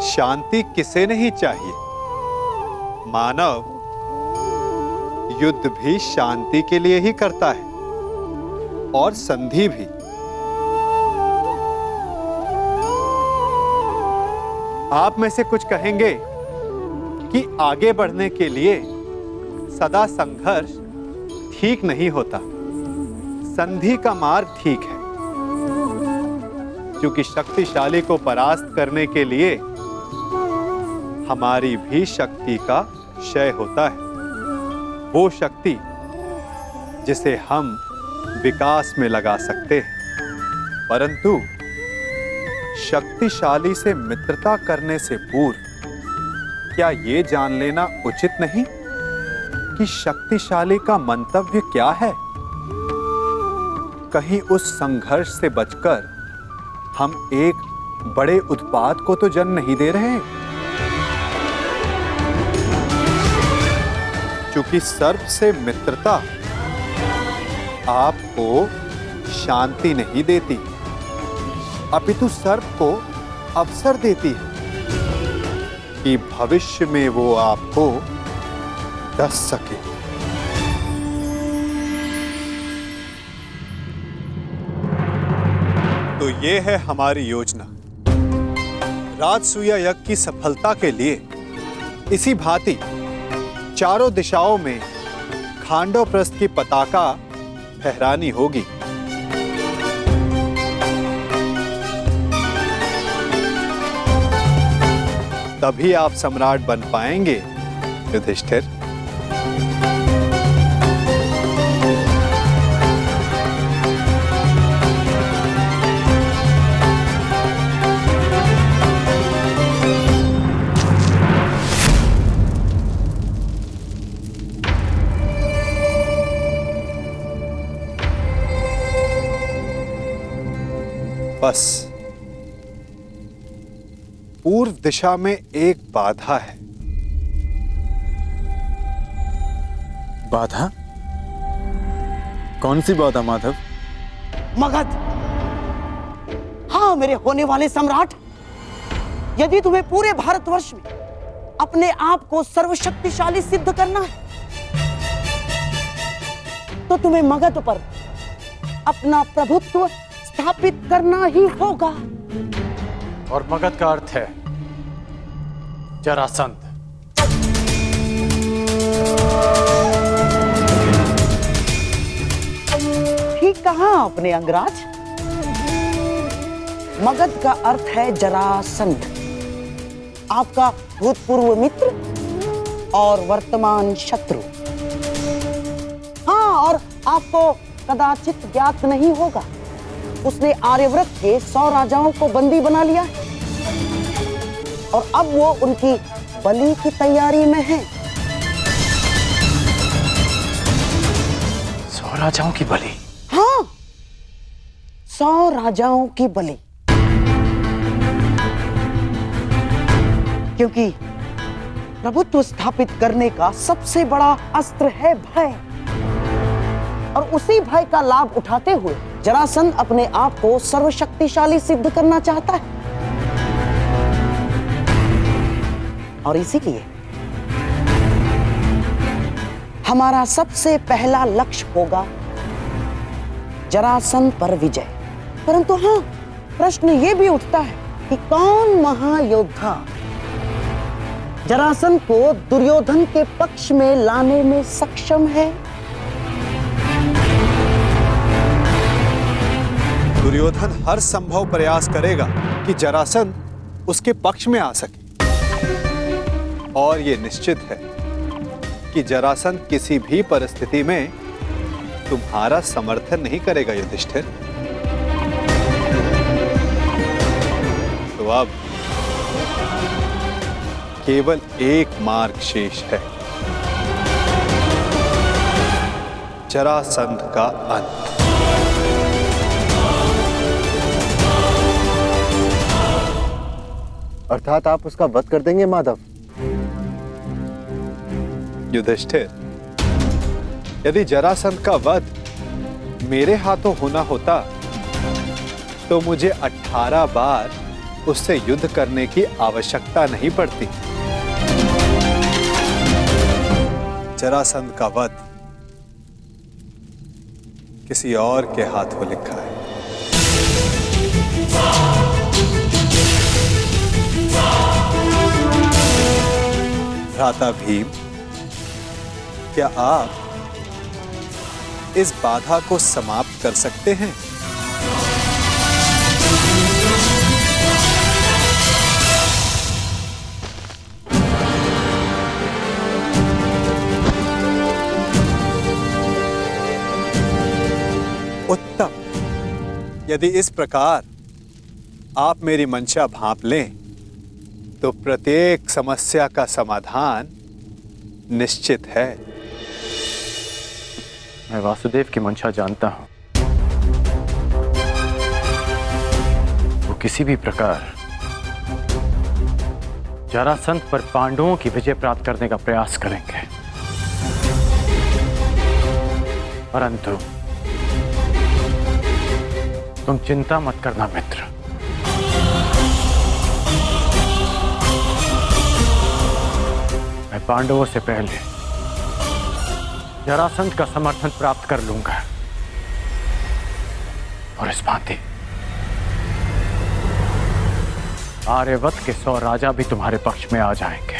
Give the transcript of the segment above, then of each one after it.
शांति किसे नहीं चाहिए? मानव युद्ध भी शांति के लिए ही करता है और संधि भी। आप में से कुछ कहेंगे कि आगे बढ़ने के लिए सदा संघर्ष ठीक नहीं होता, संधि का मार्ग ठीक है, क्योंकि शक्तिशाली को परास्त करने के लिए हमारी भी शक्ति का क्षय होता है। वो शक्ति जिसे हम विकास में लगा सकते हैं, परंतु शक्तिशाली से मित्रता करने से पूर्व क्या ये जान लेना उचित नहीं कि शक्तिशाली का मंतव्य क्या है? कहीं उस संघर्ष से बचकर हम एक बड़े उत्पात को तो जन्म नहीं दे रहे। क्योंकि सर्प से मित्रता आपको शांति नहीं देती, अपितु सर्प को अवसर देती है कि भविष्य में वो आपको डस सके। तो ये है हमारी योजना। राजसूया यज्ञ की सफलता के लिए इसी भांति चारों दिशाओं में खांडवप्रस्थ की पताका फहरानी होगी। तभी आप सम्राट बन पाएंगे युधिष्ठिर। बस पूर्व दिशा में एक बाधा है। बाधा? कौन सी बाधा माधव? मगध। हाँ मेरे होने वाले सम्राट, यदि तुम्हें पूरे भारतवर्ष में अपने आप को सर्वशक्तिशाली सिद्ध करना है तो तुम्हें मगध पर अपना प्रभुत्व स्थापित करना ही होगा। और मगध का अर्थ है जरासंध। ठीक कहा आपने अंगराज। मगध का अर्थ है जरासंध, आपका भूतपूर्व मित्र और वर्तमान शत्रु। हाँ, और आपको कदाचित ज्ञात नहीं होगा, उसने आर्यव्रत के 100 राजाओं को बंदी बना लिया है और अब वो उनकी बलि की तैयारी में है। 100 राजाओं की बलि? हाँ, 100 राजाओं की बलि। क्योंकि प्रभुत्व स्थापित करने का सबसे बड़ा अस्त्र है भय, और उसी भय का लाभ उठाते हुए जरासंध अपने आप को सर्वशक्तिशाली सिद्ध करना चाहता है। और इसीलिए हमारा सबसे पहला लक्ष्य होगा जरासंध पर विजय। परंतु हाँ, प्रश्न ये भी उठता है कि कौन महायोद्धा जरासंध को दुर्योधन के पक्ष में लाने में सक्षम है? दुर्योधन हर संभव प्रयास करेगा कि जरासंध उसके पक्ष में आ सके, और यह निश्चित है कि जरासंध किसी भी परिस्थिति में तुम्हारा समर्थन नहीं करेगा युधिष्ठिर। तो अब केवल एक मार्ग शेष है, जरासंध का अंत। अर्थात आप उसका वध कर देंगे माधव? युधिष्ठिर, यदि जरासंध का वध मेरे हाथों होना होता तो मुझे 18 बार उससे युद्ध करने की आवश्यकता नहीं पड़ती। जरासंध का वध किसी और के हाथों लिखा है। भ्राता भीम, क्या आप इस बाधा को समाप्त कर सकते हैं? उत्तम। यदि इस प्रकार आप मेरी मंशा भांप लें तो प्रत्येक समस्या का समाधान निश्चित है। मैं वासुदेव की मंशा जानता हूं। वो किसी भी प्रकार जरासंध पर पांडवों की विजय प्राप्त करने का प्रयास करेंगे, परंतु तुम चिंता मत करना मित्र। मैं पांडवों से पहले जरासंध का समर्थन प्राप्त कर लूंगा और इस भांति आर्यवत के 100 राजा भी तुम्हारे पक्ष में आ जाएंगे।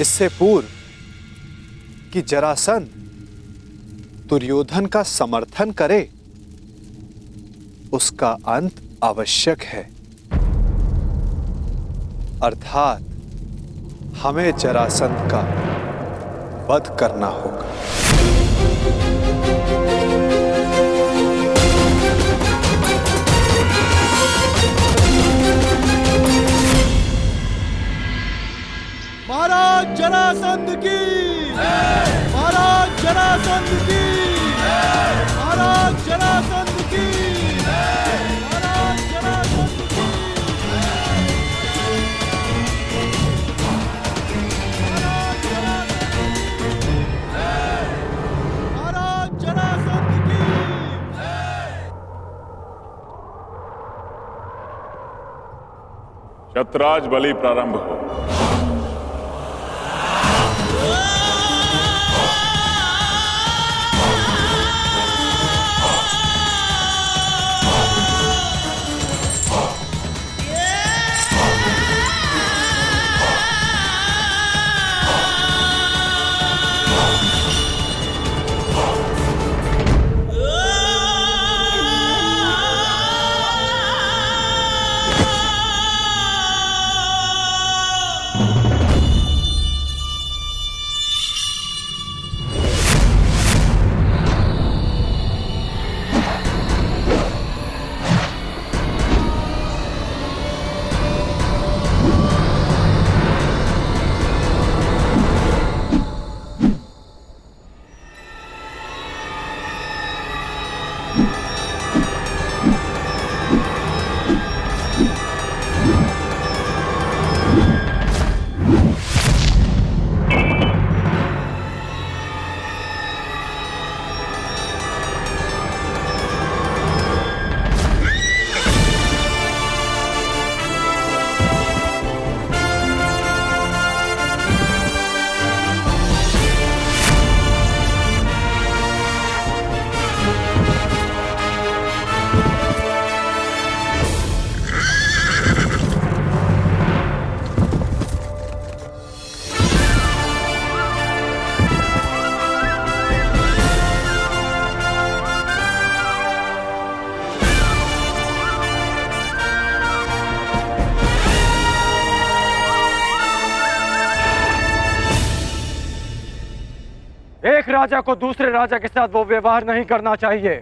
इससे पूर्व कि जरासंध दुर्योधन का समर्थन करे, उसका अंत आवश्यक है। अर्थात हमें जरासंध का वध करना होगा। महाराज जरासंध की, महाराज जरासंध की, महाराज जरासंध की, महाराज जरासंध की, महाराज जरासंध की। शतराज बलि प्रारंभ हो। एक राजा को दूसरे राजा के साथ वो व्यवहार नहीं करना चाहिए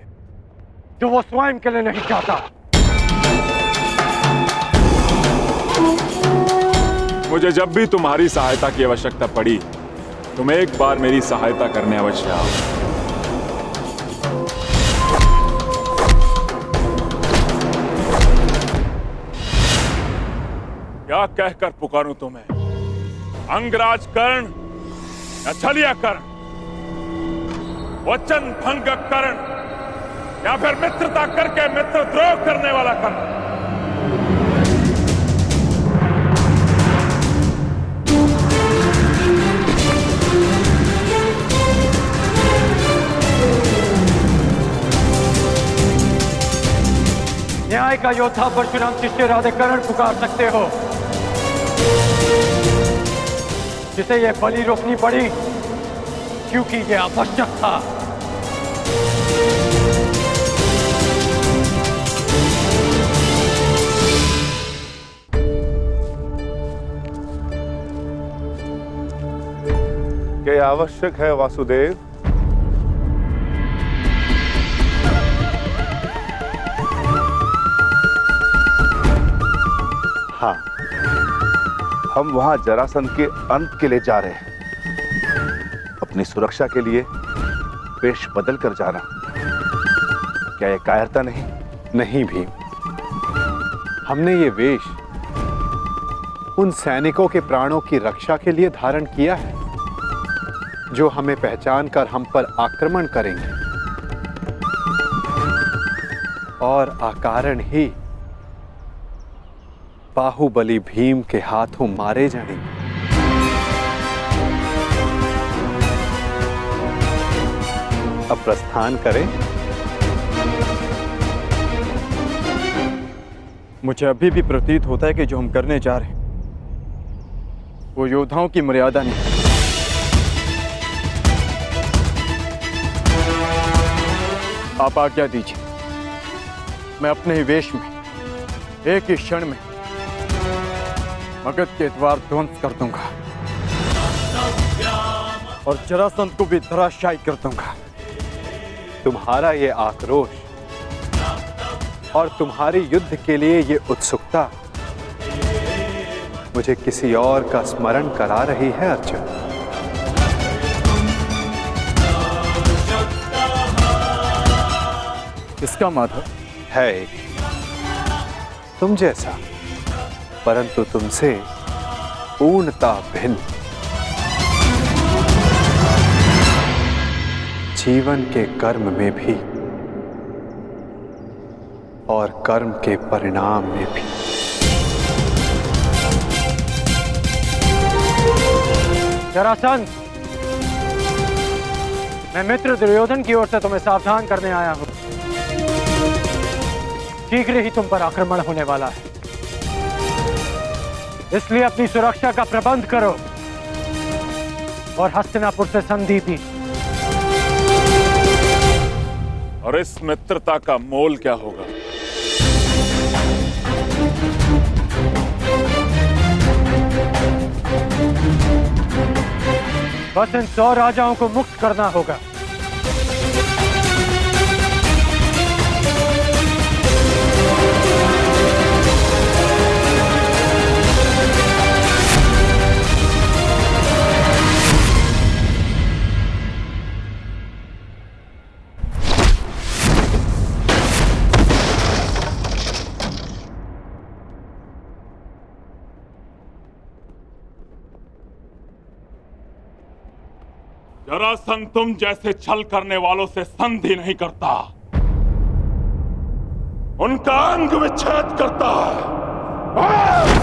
जो वो स्वयं के लिए नहीं चाहता। मुझे जब भी तुम्हारी सहायता की आवश्यकता पड़ी, तुम एक बार मेरी सहायता करने अवश्य आओ। क्या कहकर पुकारूं तुम्हें? अंगराज कर्ण या छलिया कर्ण? वचन भंग कर्ण या फिर मित्रता करके मित्रद्रोह करने वाला कर्ण। न्याय का योद्धा परशुराम शिष्य राधेकरण पुकार सकते हो, जिसे ये बलि रोकनी पड़ी क्योंकि ये आवश्यक था। क्या आवश्यक है वासुदेव? हाँ, हम वहां जरासंध के अंत के लिए जा रहे हैं। अपनी सुरक्षा के लिए वेश बदल कर जाना, क्या यह कायरता नहीं? नहीं भीम, हमने ये वेश उन सैनिकों के प्राणों की रक्षा के लिए धारण किया है जो हमें पहचान कर हम पर आक्रमण करेंगे और अकारण ही बाहुबली भीम के हाथों मारे जाएंगे। अब प्रस्थान करें। मुझे अभी भी प्रतीत होता है कि जो हम करने जा रहे हैं वो योद्धाओं की मर्यादा नहीं। आप आज्ञा दीजिए, मैं अपने ही वेश में एक ही क्षण में मगध के द्वार ध्वंस कर दूंगा और जरासंध को भी धराशायी कर दूंगा। तुम्हारा ये आक्रोश और तुम्हारी युद्ध के लिए ये उत्सुकता मुझे किसी और का स्मरण करा रही है अर्जुन। इसका माधव है एक तुम जैसा, परंतु तुमसे पूर्णता भिन्न। जीवन के कर्म में भी और कर्म के परिणाम में भी। जरासंध, मैं मित्र दुर्योधन की ओर से तुम्हें सावधान करने आया हूं। शीघ्र ही तुम पर आक्रमण होने वाला है, इसलिए अपनी सुरक्षा का प्रबंध करो और हस्तिनापुर से संधि भी। और इस मित्रता का मोल क्या होगा? बस इन 100 राजाओं को मुक्त करना होगा। जरासंध तुम जैसे छल करने वालों से संधि नहीं करता, उनका अंग विच्छेद करता है।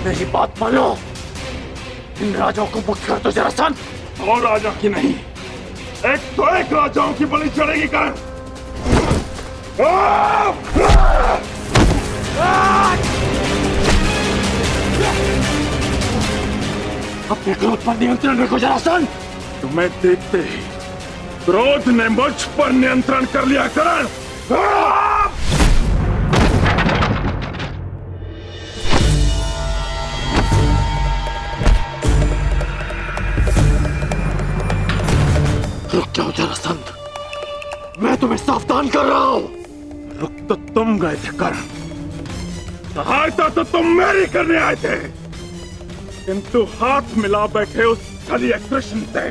मेरी बात मानो, इन राजाओं को मुक्त कर दो जरासंध। और राजा की नहीं, एक तो एक राजाओं की बलि चढ़ेगी कर्ण। अपने क्रोध पर नियंत्रण रखो जरासंध। तुम्हें देखते ही क्रोध ने मुझ पर नियंत्रण कर लिया कर्ण। रुक जाओ जरासंध, मैं तुम्हें सावधान कर रहा हूं। रुक तो तुम गए थे कर्ण, सहायता तो तुम मेरी करने आए थे। किंतु हाथ मिला बैठे उस छलिया कृष्ण से।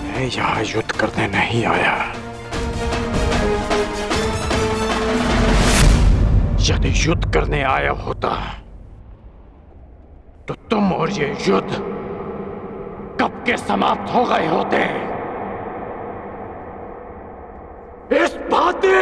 मैं यहाँ युद्ध करने नहीं आया। यदि युद्ध करने आया होता तो तुम और ये युद्ध कब के समाप्त हो गए होते। इस भांति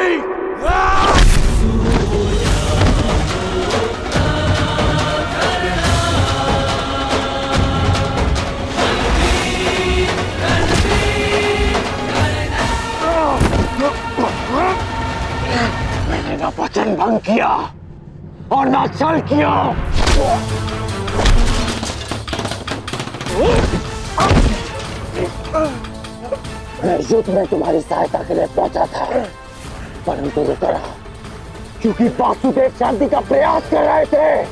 मैंने ना वचन भंग किया और ना छल किया। मैं युद्ध में तुम्हारी सहायता के लिए पहुंचा था, परंतु रुका रहा क्योंकि वासुदेव शांति का प्रयास कर रहे थे।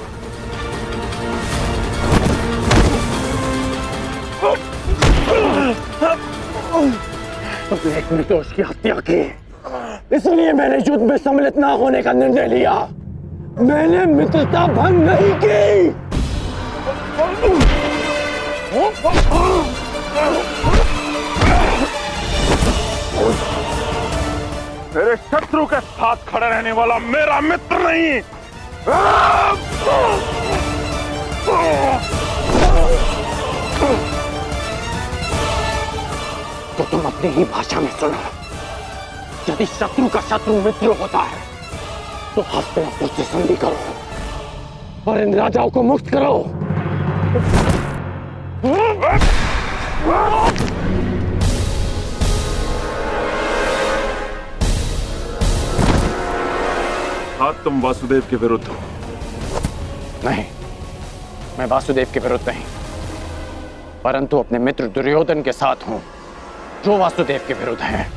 तुमने एक निर्दोष की हत्या की, इसलिए मैंने युद्ध में सम्मिलित न होने का निर्णय लिया। मैंने मित्रता भंग नहीं की। मेरे शत्रु के साथ खड़ा रहने वाला मेरा मित्र नहीं। तो तुम अपनी ही भाषा में सुनो। यदि शत्रु का शत्रु मित्र होता है तो हस्तिनापुर से संधि करो और इन राजाओं को मुक्त करो। हाँ, तुम वासुदेव के विरुद्ध हो। नहीं, मैं वासुदेव के विरुद्ध नहीं, परंतु अपने मित्र दुर्योधन के साथ हूं, जो वासुदेव के विरुद्ध हैं।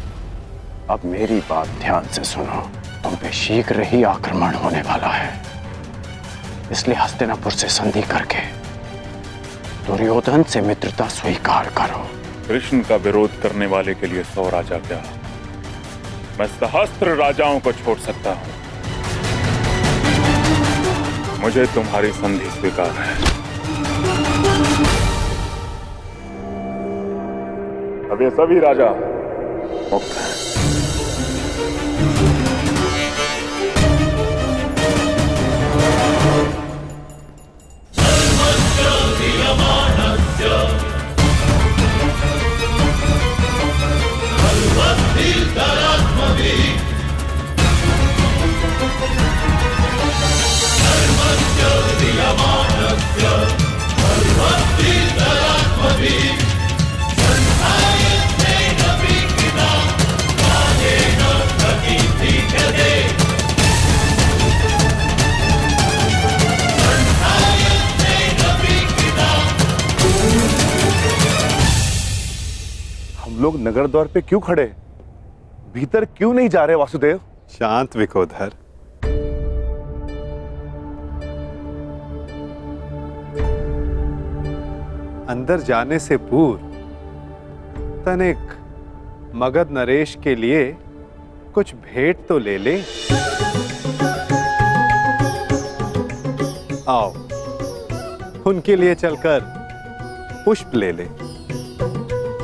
अब मेरी बात ध्यान से सुनो। तुम पे शीघ्र ही आक्रमण होने वाला है, इसलिए हस्तिनापुर से संधि करके दुर्योधन से मित्रता स्वीकार करो। कृष्ण का विरोध करने वाले के लिए 100 राजा क्या, मैं सहस्त्र राजाओं को छोड़ सकता हूं। मुझे तुम्हारी संधि स्वीकार है। अब ये सभी राजा मुक्त हैं। हम लोग नगर द्वार पे क्यों खड़े? भीतर क्यों नहीं जा रहे वासुदेव? शांत विकोधर। अंदर जाने से पूर्व तनिक मगध नरेश के लिए कुछ भेंट तो ले ले। आओ, उनके लिए चलकर पुष्प ले ले।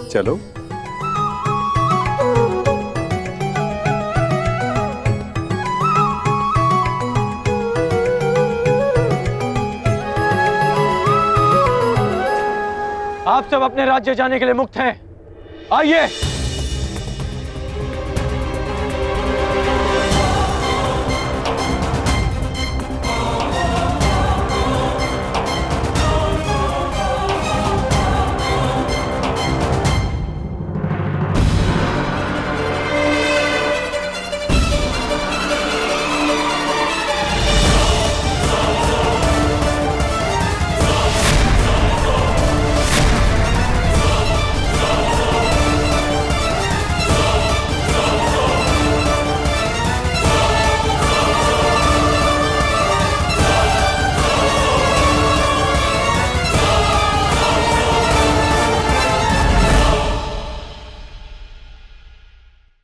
चलो। आप सब अपने राज्य जाने के लिए मुक्त हैं। आइए।